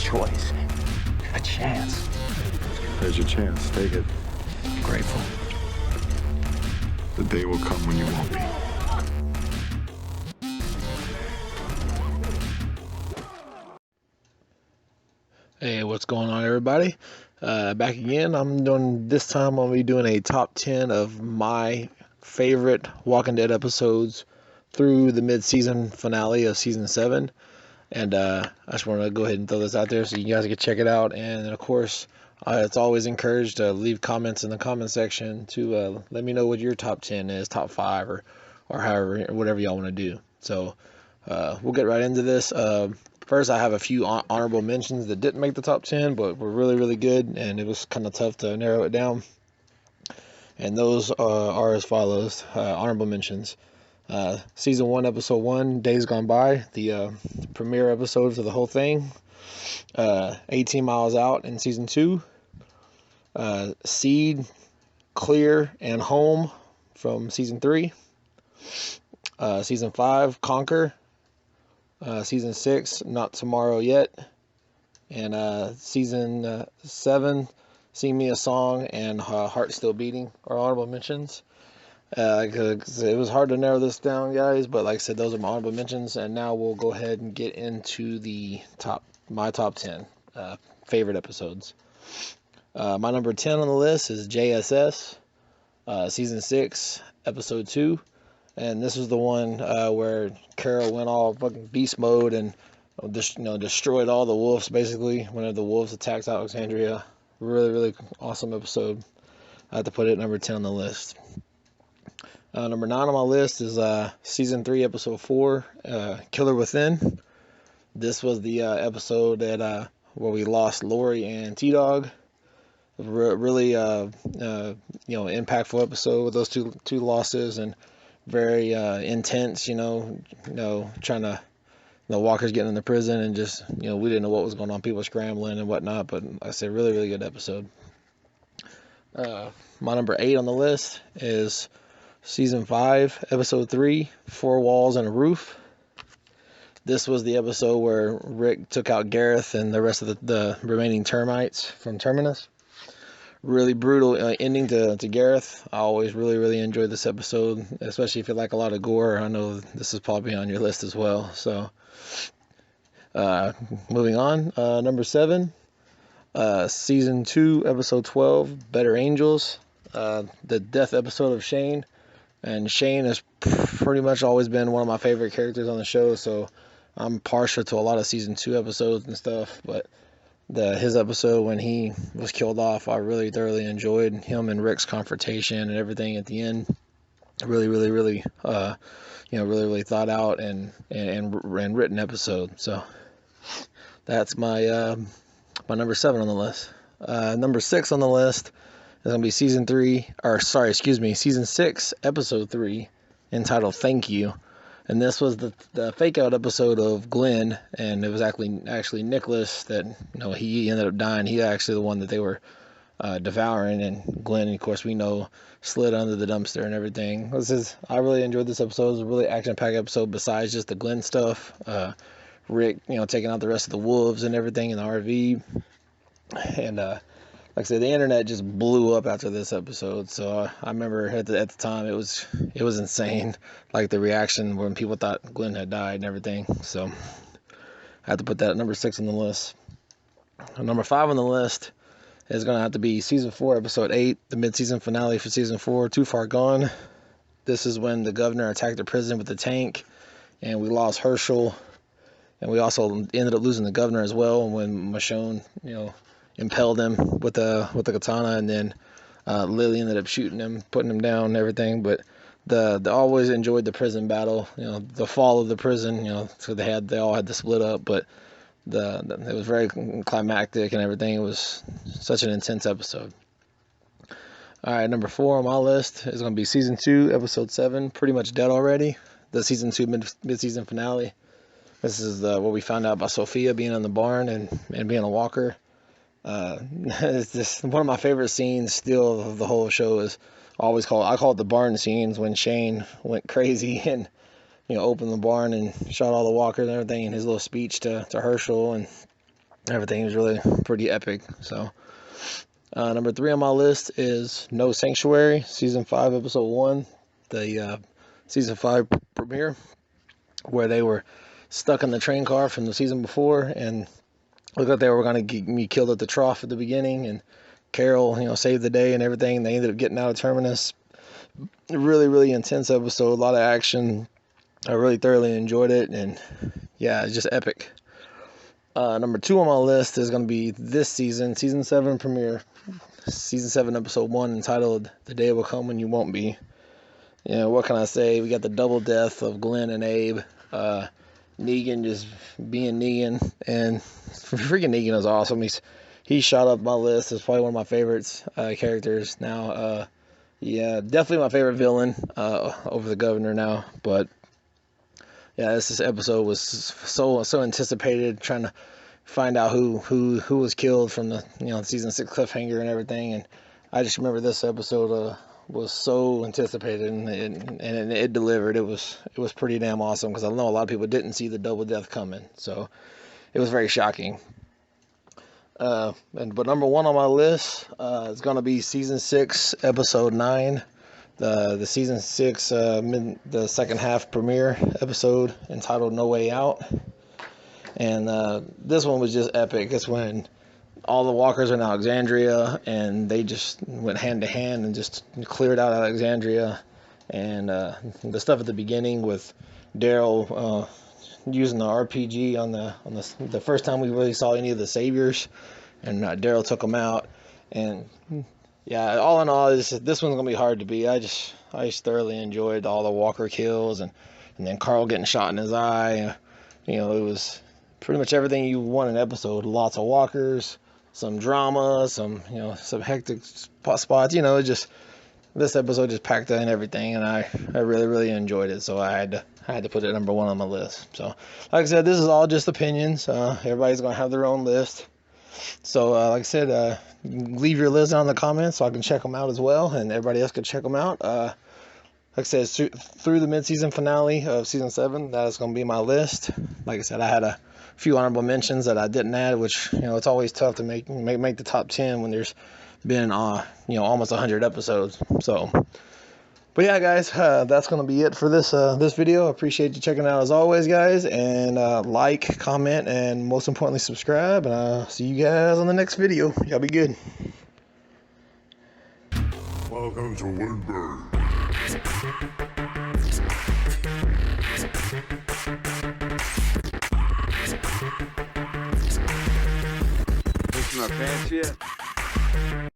choice, a chance. There's your chance. Take it. I'm grateful. The day will come when you won't be. Hey, what's going on, everybody? Back again. This time I'll be doing a top 10 of my favorite Walking Dead episodes through the mid-season finale of season 7. And I just want to go ahead and throw this out there so you guys can check it out. And of course, it's always encouraged to leave comments in the comment section to let me know what your top 10 is, top 5, or however, or whatever y'all want to do. So we'll get right into this. First, I have a few honorable mentions that didn't make the top 10, but were really, really good, and it was kind of tough to narrow it down. And those are as follows. Honorable mentions. Season 1, Episode 1, Days Gone By, the premiere episode for the whole thing. 18 Miles Out in Season 2. Seed, Clear, and Home from Season 3. Season 5, Conquer. Season 6, Not Tomorrow Yet. And Season 7, Sing Me a Song and Heart Still Beating are honorable mentions. It was hard to narrow this down, guys, but like I said, those are my honorable mentions. And now we'll go ahead and get into my top 10 favorite episodes. My number 10 on the list is JSS, Season 6, Episode 2. And this was the one where Carol went all fucking beast mode and destroyed all the wolves, basically, whenever the wolves attacked Alexandria. Really, really awesome episode. I have to put it at number 10 on the list. Number 9 on my list is Season 3, Episode 4, Killer Within. This was the episode that where we lost Lori and T-Dog. Really, impactful episode with those two losses, and very intense. Trying to, Walker's getting in the prison, and just we didn't know what was going on. People scrambling and whatnot. But like I said, really, really good episode. My number 8 on the list is Season 5, Episode 3, Four Walls and a Roof. This was the episode where Rick took out Gareth and the rest of the remaining termites from Terminus. Really brutal ending to Gareth. I always really, really enjoyed this episode, especially if you like a lot of gore. I know this is probably on your list as well. So, moving on. Number 7, Season 2, Episode 12, Better Angels. The death episode of Shane. And Shane has pretty much always been one of my favorite characters on the show, so I'm partial to a lot of Season 2 episodes and stuff, but his episode when he was killed off, I really thoroughly enjoyed him and Rick's confrontation and everything at the end. Really, really, really, really thought out and written episode. So that's my number 7 on the list. Number 6 on the list is going to be Season 6, Episode 3, entitled Thank You. And this was the fake out episode of Glenn, and it was actually Nicholas that, he ended up dying. He actually the one that they were devouring, and Glenn, of course, we know, slid under the dumpster and everything. I really enjoyed this episode. It was a really action-packed episode besides just the Glenn stuff. Rick, taking out the rest of the wolves and everything in the RV. And, like I said, the internet just blew up after this episode. So I remember at the time it was insane, like the reaction when people thought Glenn had died and everything. So I had to put that at number 6 on the list. Number 5 on the list is going to have to be Season 4, Episode 8, the mid-season finale for Season 4, Too Far Gone. This is when the governor attacked the prison with the tank, and we lost Herschel, and we also ended up losing the governor as well when Michonne, impaled him with the katana, and then Lily ended up shooting him, putting him down and everything. But the always enjoyed the prison battle, the fall of the prison, so they all had to split up, but it was very climactic and everything. It was such an intense episode. All right, number 4 on my list is going to be Season 2, Episode 7, Pretty Much Dead Already, the Season 2 mid-season finale. This is what we found out about Sophia being in the barn and being a walker. It's just one of my favorite scenes still of the whole show. I call it the barn scenes, when Shane went crazy and opened the barn and shot all the walkers and everything, and his little speech to Herschel, and everything is really pretty epic. So number 3 on my list is No Sanctuary, season 5, episode 1, the season 5 premiere, where they were stuck in the train car from the season before, and looked like they were going to get killed at the trough at the beginning, and Carol, saved the day and everything. They ended up getting out of Terminus. Really, really intense episode, a lot of action. I really thoroughly enjoyed it, and yeah, it's just epic. Number 2 on my list is going to be this season 7 premiere, season 7, episode 1, entitled "The Day Will Come When You Won't Be." What can I say? We got the double death of Glenn and Abe. Negan just being Negan, and freaking Negan is awesome. He shot up my list as probably one of my favorites characters now. Yeah, definitely my favorite villain over the governor now. But yeah, this episode was so anticipated, trying to find out who was killed from the season 6 cliffhanger and everything. And I just remember this episode was so anticipated, and it delivered. It was pretty damn awesome, because I know a lot of people didn't see the double death coming, so it was very shocking. But number 1 on my list is gonna be season 6, episode 9, the season 6 the second half premiere episode, entitled "No Way Out." And this one was just epic. It's when all the walkers are in Alexandria, and they just went hand to hand and just cleared out Alexandria. And the stuff at the beginning with Daryl using the RPG on the first time we really saw any of the saviors, and Daryl took them out. And yeah, all in all, this one's gonna be hard to beat. I just thoroughly enjoyed all the walker kills, and then Carl getting shot in his eye. It was pretty much everything you want in an episode. Lots of walkers, some drama, some hectic spots. This episode just packed in everything, and I really, really enjoyed it. So I had to put it number 1 on my list. So like I said, this is all just opinions. Everybody's gonna have their own list. So like I said, leave your list down in the comments so I can check them out as well, and everybody else can check them out. Like I said, through the mid-season finale of season 7, that is going to be my list. Like I said, I had a few honorable mentions that I didn't add, which it's always tough to make the top 10 when there's been almost 100 episodes. So, but yeah, guys, that's going to be it for this video. I appreciate you checking it out as always, guys, and like, comment, and most importantly, subscribe. And I'll see you guys on the next video. Y'all be good. Welcome to Woodburn. This is my pants yet?